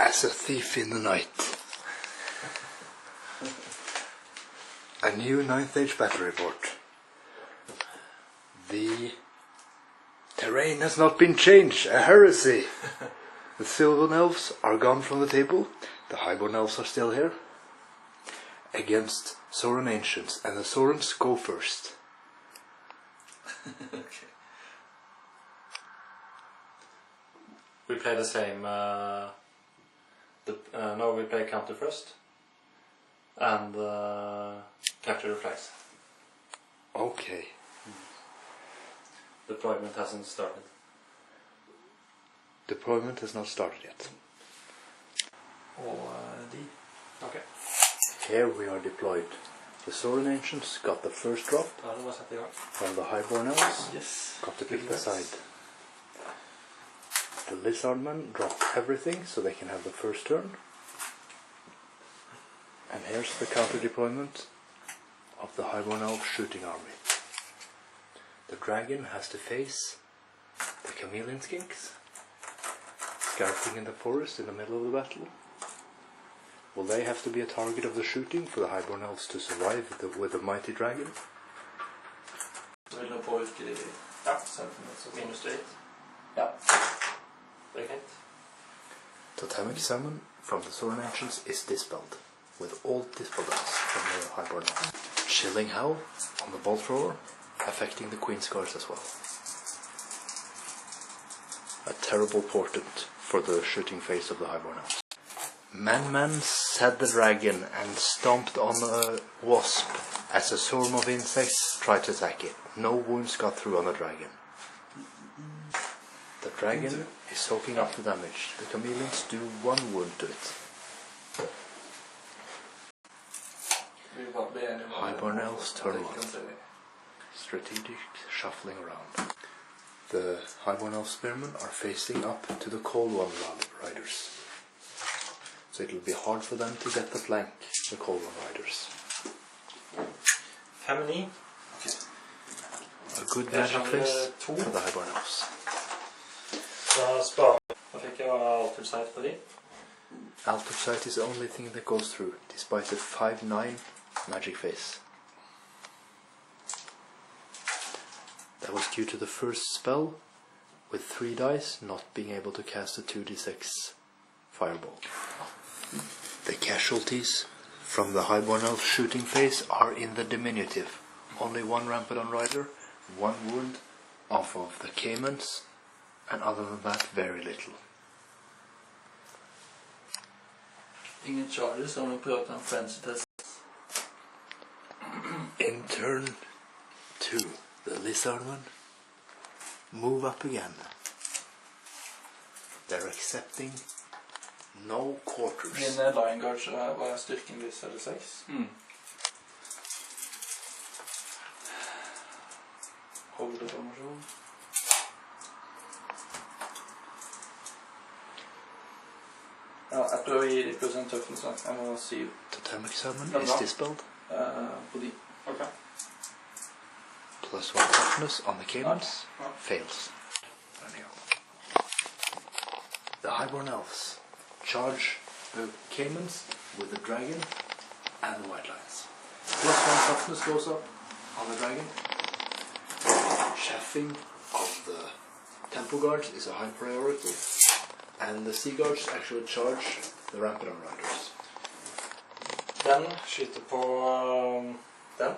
as a thief in the night. A new 9th Age battle report. The terrain has not been changed, a heresy. The Sylvan elves are gone from the table, the highborne elves are still here. Against Sauran ancients, and the Saurans go first. Okay. We play the same. No, we play counterthrust and capture the flags. Okay. Deployment hasn't started. Deployment has not started yet. Okay. Here we are deployed. The Sauran ancients got the first drop from the highborne elves. Yes. Got to pick the side. The lizardmen dropped everything so they can have the first turn. And here's the counter deployment of the highborne elf shooting army. The dragon has to face the chameleon skinks, scarping in the forest in the middle of the battle. Will they have to be a target of the shooting for the highborne elves to survive with the mighty dragon? Vil du påvirke de -8? Ja. Perfect. Totemic summon from the Sauran ancients is dispelled, with all dispel dice from the highborne elves. Chilling howl on the bolt thrower, affecting the queen's guards as well. A terrible portent for the shooting phase of the highborne elves. Man said the dragon and stomped on a wasp as a swarm of insects tried to attack it. No wounds got through on the dragon. The dragon is soaking up the damage. The chameleons do 1 wound to it. Highborne elves turn 1. Strategic shuffling around. The highborne elf spearmen are facing up to the cold one riders. So it will be hard for them to get the flank, the cold one riders. Family. A good magic face for the highborne elves. Da fikk jeg altered sight på de. Altered sight is the only thing that goes through, despite the 5/9 magic face. That was due to the first spell, with 3 dice not being able to cast a 2d6 fireball. The casualties from the highborne elf shooting phase are in the diminutive. Only 1 Rampadon rider, 1 wound off of the caimans, and other than that, very little. Ingen charges om vi prøver en frenzy test. In turn 2, the lizardmen move up again. They're accepting no quarters. Mine line guards var styrken hvis eller 6. Holdeformasjon. Ja, jeg prøver å gi de pluss en tøffelse. Jeg må 7. Totemic summon is dispelled. På de. Okay. +1 toughness on the caimans. Fails. The highborne elves charge the caimans with the dragon and the white lions. +1 toughness goes up on the dragon. Chaffing of the temple guards is a high priority. And the sea guards actually charge the Rampadon riders. Den skyter på den.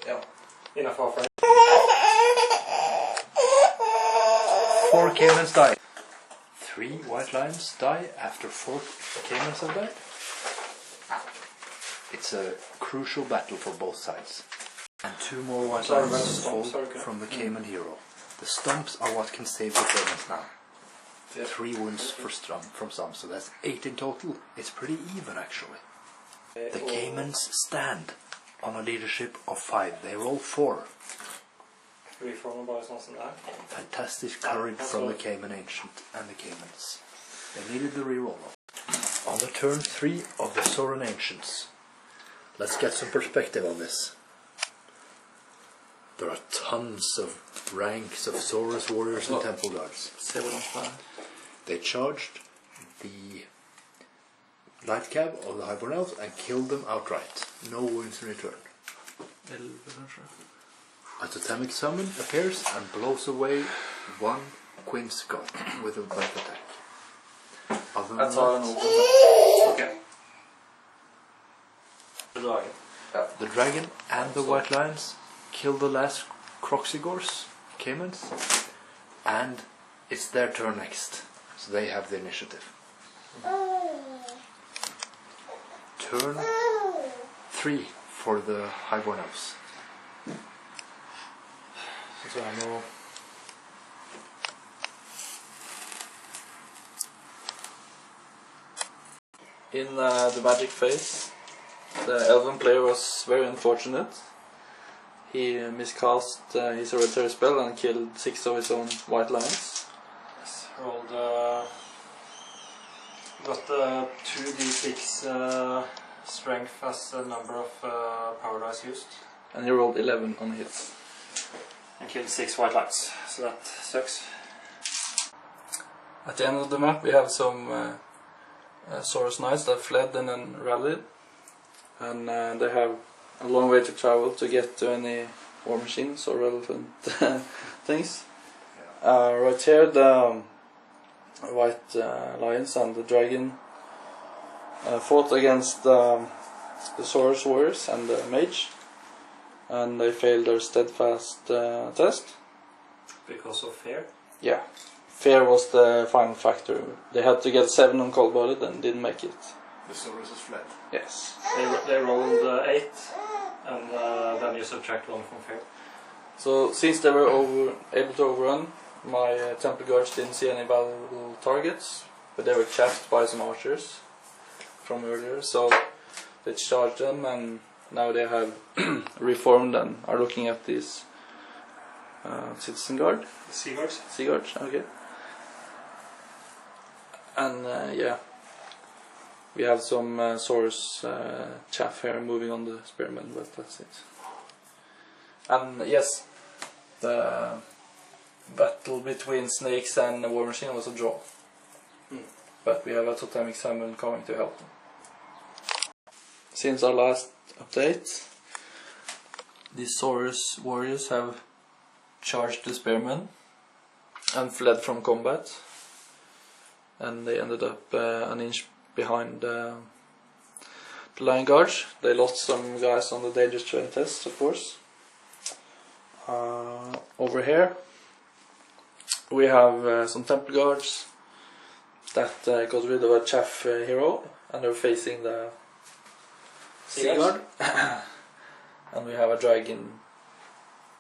Ja. Innenfor frame. 4 caimans die. 3 white lions die after 4 caimans have died. It's a crucial battle for both sides. And 2 more white lions fall from the caiman hero. The stumps are what can save the caimans now. 3 wounds from some, so that's 8 in total. It's pretty even actually. The caimans stand on a leadership of 5. They roll 4. Fantastic courage from the Cayman Ancient and the Caymans. They needed the reroll. On the turn 3 of the Sauran Ancients. Let's get some perspective on this. There are tons of ranks of Saurus warriors and temple guards. They charged the light cab of the highborne elves and kill them outright. No wounds in return. A totemic summon appears and blows away one Queen's Guard with a bite attack. Other than That's that, all I know. Okay. The dragon. Yeah. the dragon and the white lions kill the last Croxigors, Caimans, and it's their turn next. So they have the initiative. Turn 3 for the highborne elves. Så er nå In the magic phase, the elven player was very unfortunate. He miscast his hereditary spell and killed 6 of his own white lions. rolled got 2d6 strength as the number of power dice used. And he rolled 11 on hits. And killed 6 white lions, so that sucks. At the end of the map we have some Saurus knights that fled and then rallied. And they have a long way to travel to get to any war machines or relevant things. Right here the white lions and the dragon fought against the Saurus warriors and the mage, and they failed their steadfast test. Because of fear. Yeah, fear was the final factor. They had to get 7 on cold-blooded and didn't make it. The Saurus has fled. Yes. They rolled 8, and then you subtract 1 from fear. So since they were able to overrun, my temple guards didn't see any valuable targets, but they were chaffed by some archers from earlier, so they charged them, and now they have reformed and are looking at this citizen guard. The sea guards. Sea guards, okay. And yeah, we have some Saurus chaff here moving on the spearmen, but that's it. And yes, the battle between snakes and the war machine was a draw. But we have a totemic summon coming to help them. Since our last update, these Saurus warriors have charged the spearmen and fled from combat, and they ended up an inch behind the lion guards. They lost some guys on the dangerous terrain test, of course. Over here we have some temple guards that got rid of a chaff hero, and they're facing the sea guard. And we have a dragon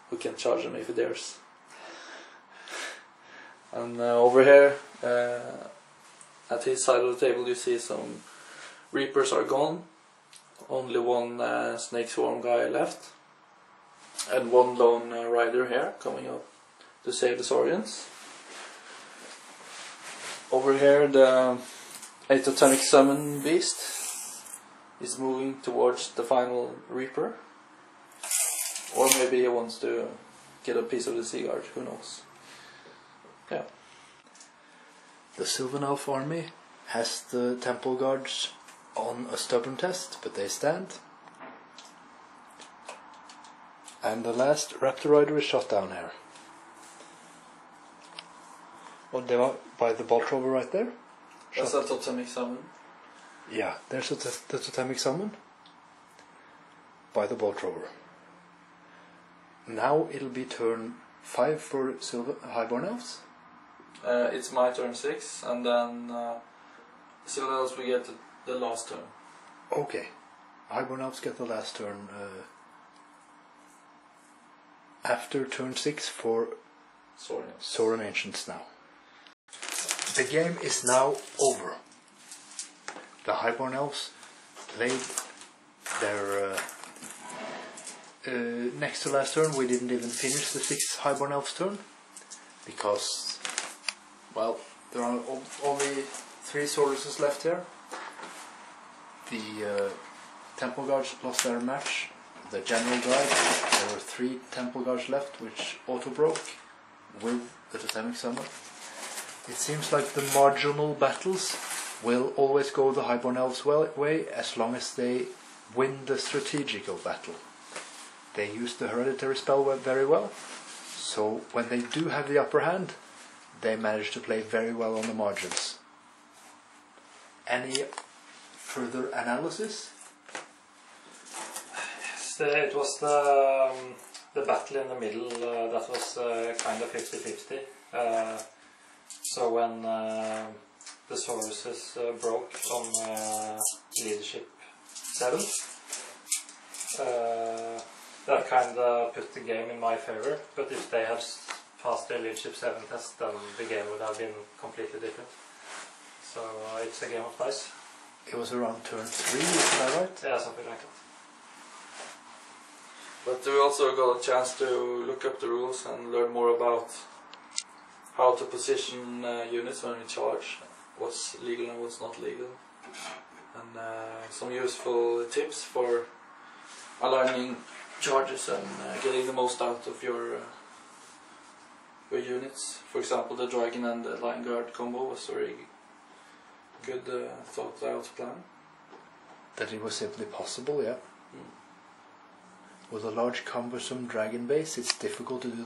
who can charge them if he dares. And over here at his side of the table you see some reapers are gone. Only one snake swarm guy left, and one lone rider here coming up to save the Saurians. Over here the totemic summon beast is moving towards the final reaper, or maybe he wants to get a piece of the sea guard, who knows. Yeah. The Sylvan Elf army has the temple guards on a stubborn test, but they stand. And the last raptor rider is shot down here. Well, they are by the bolt rover right there. That's a totemic summon. Yeah, there's the totemic summon by the bolt rover. Now it'll be turn 5 for highborne elves. It's my turn 6, and then Sylvan Elves we get the last turn. Okay, highborne elves get the last turn after turn 6 for Sauran Ancients now. The game is now over. The highborne elves played their next to last turn. We didn't even finish the 6th highborne elves turn because, well, there are only 3 Sauruses left here. The temple guards lost their match. The general died. There were 3 temple guards left, which auto broke with the totemic summon. It seems like the marginal battles will always go the highborne elves way as long as they win the strategical battle. They use the hereditary spell very well, so when they do have the upper hand, they manage to play very well on the margins. Any further analysis? It was the battle in the middle that was kind of 50-50. So when the Sauruses broke on leadership 7, that kind of put the game in my favor. But if they had passed their leadership 7 test, then the game would have been completely different. So it's a game of dice. It was around turn 3, is that right? Yeah, something like that. But we also got a chance to look up the rules and learn more about how to position units when we charge, what's legal and what's not legal, and some useful tips for aligning charges and getting the most out of your units. For example, the dragon and the line guard combo was very good, thought out plan. That it was simply possible, yeah. With a large cumbersome dragon base, it's difficult to do